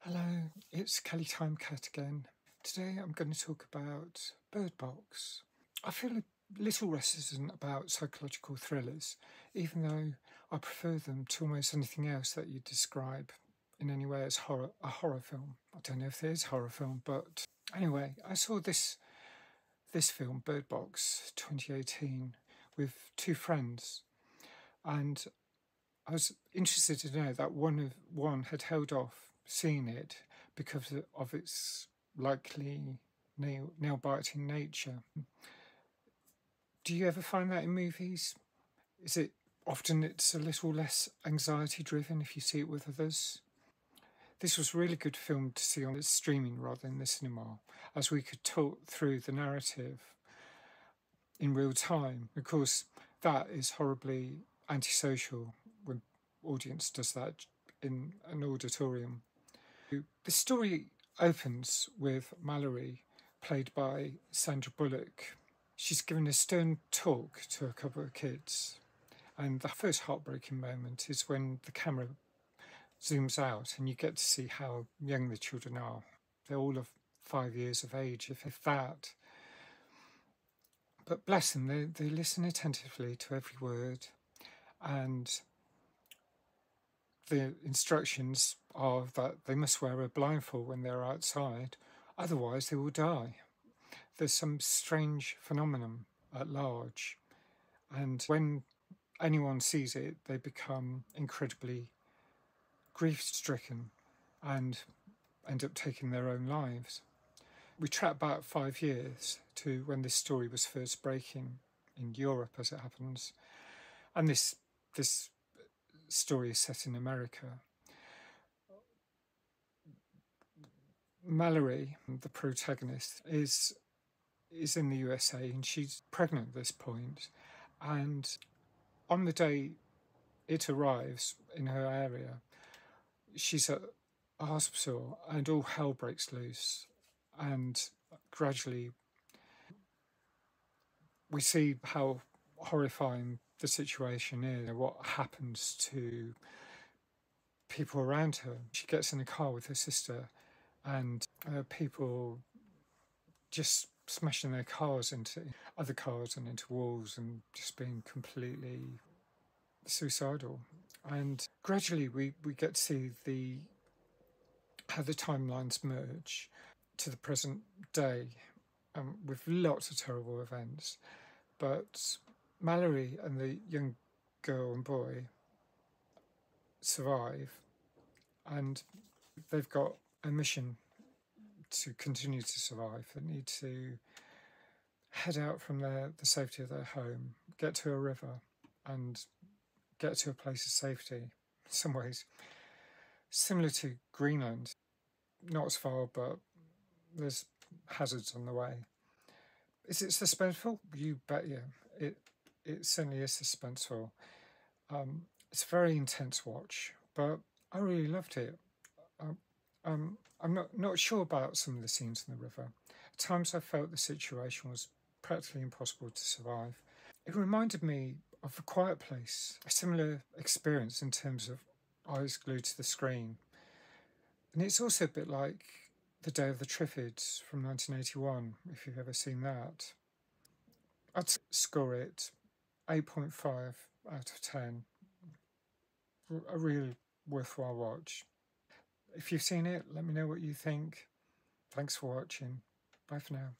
Hello, it's Kelly Time Cat again. Today I'm going to talk about Bird Box. I feel a little reticent about psychological thrillers, even though I prefer them to almost anything else that you describe in any way as a horror film. I don't know if there is a horror film, but anyway, I saw this film, Bird Box 2018, with two friends, and I was interested to know that one had held off seeing it because of its likely nail-biting nature. Do you ever find that in movies? Is it often it's a little less anxiety-driven if you see it with others? This was a really good film to see on the streaming rather than the cinema, as we could talk through the narrative in real time. Of course, that is horribly antisocial when audience does that in an auditorium. The story opens with Mallory, played by Sandra Bullock. She's given a stern talk to a couple of kids, and the first heartbreaking moment is when the camera zooms out and you get to see how young the children are. They're all of 5 years of age, if that. But bless them, they listen attentively to every word, and the instructions are that they must wear a blindfold when they're outside, otherwise they will die. There's some strange phenomenon at large, and when anyone sees it, they become incredibly grief-stricken and end up taking their own lives. We track back 5 years to when this story was first breaking in Europe, as it happens, and this story is set in America. Mallory, the protagonist, is in the USA and she's pregnant at this point. And on the day it arrives in her area, she's at a hospital and all hell breaks loose. And gradually we see how horrifying the situation is, what happens to people around her. She gets in a car with her sister and people just smashing their cars into other cars and into walls and just being completely suicidal. And gradually we get to see how the timelines merge to the present day, with lots of terrible events. But Mallory and the young girl and boy survive, and they've got a mission to continue to survive. They need to head out from the safety of their home, get to a river, and get to a place of safety. In some ways, similar to Greenland, not as far, but there's hazards on the way. Is it suspenseful? You bet you. It certainly is suspenseful. It's a very intense watch, but I really loved it. I'm not sure about some of the scenes in the river. At times I felt the situation was practically impossible to survive. It reminded me of A Quiet Place, a similar experience in terms of eyes glued to the screen. And it's also a bit like The Day of the Triffids from 1981, if you've ever seen that. I'd score it 8.5 out of 10. A really worthwhile watch. If you've seen it, let me know what you think. Thanks for watching. Bye for now.